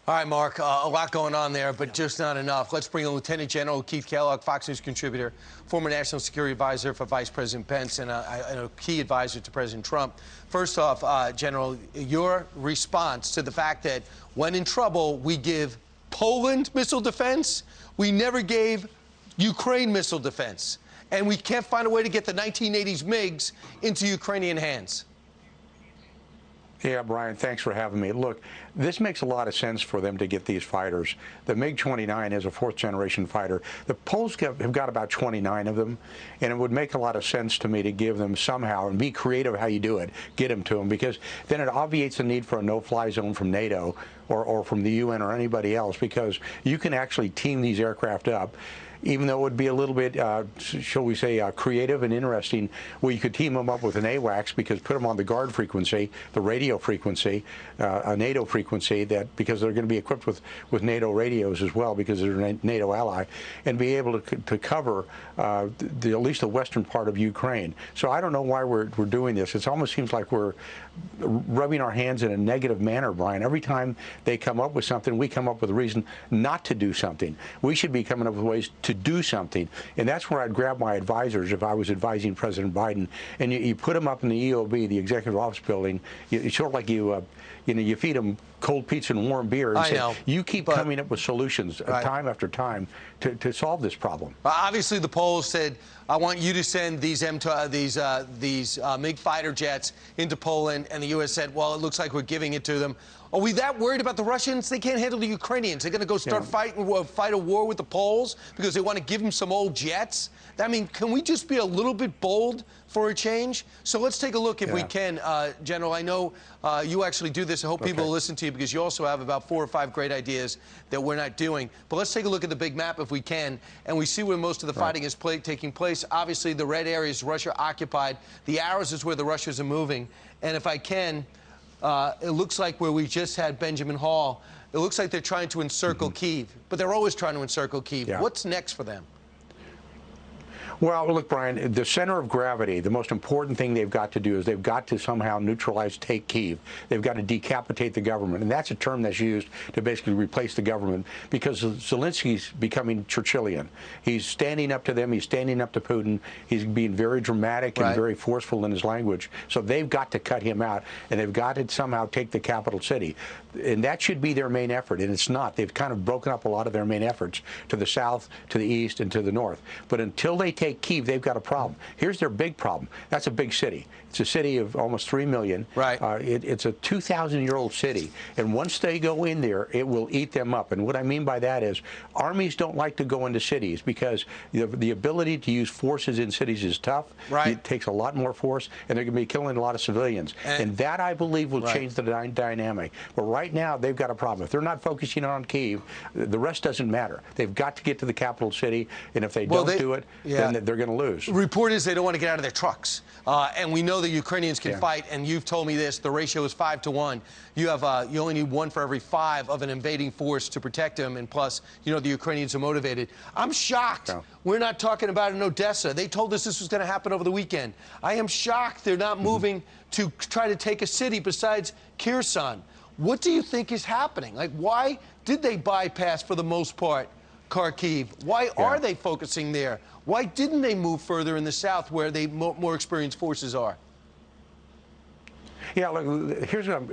All right, Mark, a lot going on there, but just not enough. Let's bring in Lieutenant General Keith Kellogg, Fox News contributor, former National Security Advisor for Vice President Pence, and a key advisor to President Trump. First off, General, your response to the fact that when in trouble, we give Poland missile defense, we never gave Ukraine missile defense, and we can't find a way to get the 1980s MiGs into Ukrainian hands. Yeah, Brian, thanks for having me. Look, this makes a lot of sense for them to get these fighters. The MiG-29 is a fourth-generation fighter. The Poles have got about 29 of them, and it would make a lot of sense to me to give them somehow, and be creative how you do it, get them to them, because then it obviates the need for a no-fly zone from NATO or from the UN or anybody else, because you can actually team these aircraft up. Even though it would be a little bit, shall we say, creative and interesting, where you could team them up with an AWACS, because put them on the guard frequency, the radio frequency, a NATO frequency, that because they're going to be equipped with NATO radios as well, because they're a NATO ally, and be able to cover at least the western part of Ukraine. So I don't know why we're doing this. It almost seems like we're rubbing our hands in a negative manner, Brian. Every time they come up with something, we come up with a reason not to do something. We should be coming up with ways to do something, and that's where I'd grab my advisors if I was advising President Biden, and you put them up in the EOB, the Executive Office Building. It's sort of like you feed them cold pizza and warm beer, and say, you keep coming up with solutions time after time to solve this problem. Obviously, the Poles said, I want you to send these MiG fighter jets into Poland, and the U.S. said, well, it looks like we're giving it to them. Are we that worried about the Russians? They can't handle the Ukrainians. They're going to go start fight a war with the Poles because they want to give them some old jets? I mean, can we just be a little bit bold for a change? So let's take a look, if we can, General. I know you actually do this. I hope people listen to you, because you also have about 4 or 5 great ideas that we're not doing. But let's take a look at the big map, if we can, and we see where most of the fighting is taking place. Obviously, the red area is Russia occupied. The arrows is where the Russians are moving. And if I can, it looks like where we just had Benjamin Hall, it looks like they're trying to encircle Kyiv, but they're always trying to encircle Kyiv. What's next for them? Well, look, Brian, the center of gravity, the most important thing they've got to do is they've got to somehow take Kyiv. They've got to decapitate the government. And that's a term that's used to basically replace the government, because Zelensky's becoming Churchillian. He's standing up to them. He's standing up to Putin. He's being very dramatic and very forceful in his language. So they've got to cut him out, and they've got to somehow take the capital city. And that should be their main effort, and it's not. They've kind of broken up a lot of their main efforts to the south, to the east, and to the north. But until they take Kyiv, they've got a problem. Here's their big problem. That's a big city. It's a city of almost 3 million. It's a 2,000-year-old city. And once they go in there, it will eat them up. And what I mean by that is armies don't like to go into cities, because the ability to use forces in cities is tough. It takes a lot more force, and they're going to be killing a lot of civilians. And that, I believe, will change the dynamic. But right now, they've got a problem. If they're not focusing on Kyiv, the rest doesn't matter. They've got to get to the capital city, and if they don't do it, then they're going to lose. The report is they don't want to get out of their trucks. And we know the Ukrainians can fight, and you've told me this, the ratio is 5 to 1. You have you only need 1 for every 5 of an invading force to protect them, and plus, you know, the Ukrainians are motivated. I'm shocked we're not talking about it in Odessa. They told us this was going to happen over the weekend. I am shocked they're not moving to try to take a city besides Kherson. What do you think is happening? Like, why did they bypass, for the most part, Kharkiv? Why are they focusing there? Why didn't they move further in the south, where they more experienced forces are? Yeah, look, here's what I'm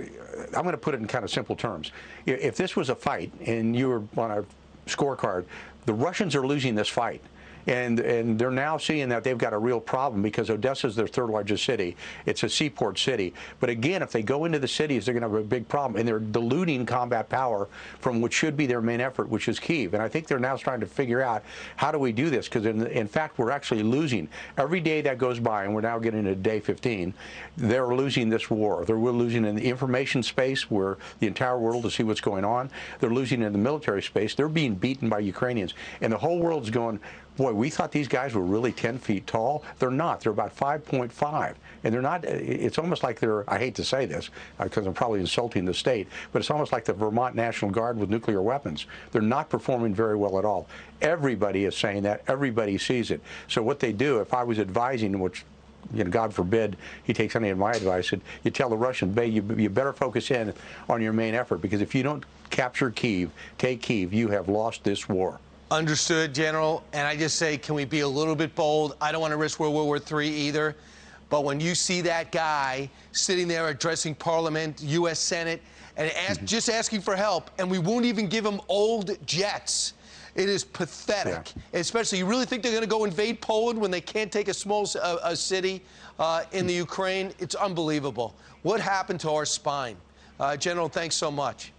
going to put it in kind of simple terms. If this was a fight and you were on a scorecard, the Russians are losing this fight. And they're now seeing that they've got a real problem, because Odessa is their 3rd largest city. It's a seaport city. But again, if they go into the cities, they're going to have a big problem. And they're diluting combat power from what should be their main effort, which is Kyiv. And I think they're now trying to figure out, how do we do this? Because in fact, we're actually losing. Every day that goes by, and we're now getting to day 15, they're losing this war. They're losing in the information space, where the entire world to see what's going on. They're losing in the military space. They're being beaten by Ukrainians. And the whole world's going, boy, we thought these guys were really 10 feet tall. They're not. They're about 5.5. And they're not, it's almost like they're, I hate to say this, because I'm probably insulting the state, but it's almost like the Vermont National Guard with nuclear weapons. They're not performing very well at all. Everybody is saying that. Everybody sees it. So what they do, if I was advising, which God forbid he takes any of my advice, you tell the Russians, you better focus in on your main effort, because if you don't capture Kyiv, take Kyiv, you have lost this war. Understood, General. And I just say, can we be a little bit bold? I don't want to risk World War III either. But when you see that guy sitting there addressing Parliament, U.S. Senate, and just asking for help, and we won't even give him old jets, it is pathetic. Yeah. Especially, you really think they're going to go invade Poland when they can't take a small city in the Ukraine? It's unbelievable. What happened to our spine? General, thanks so much.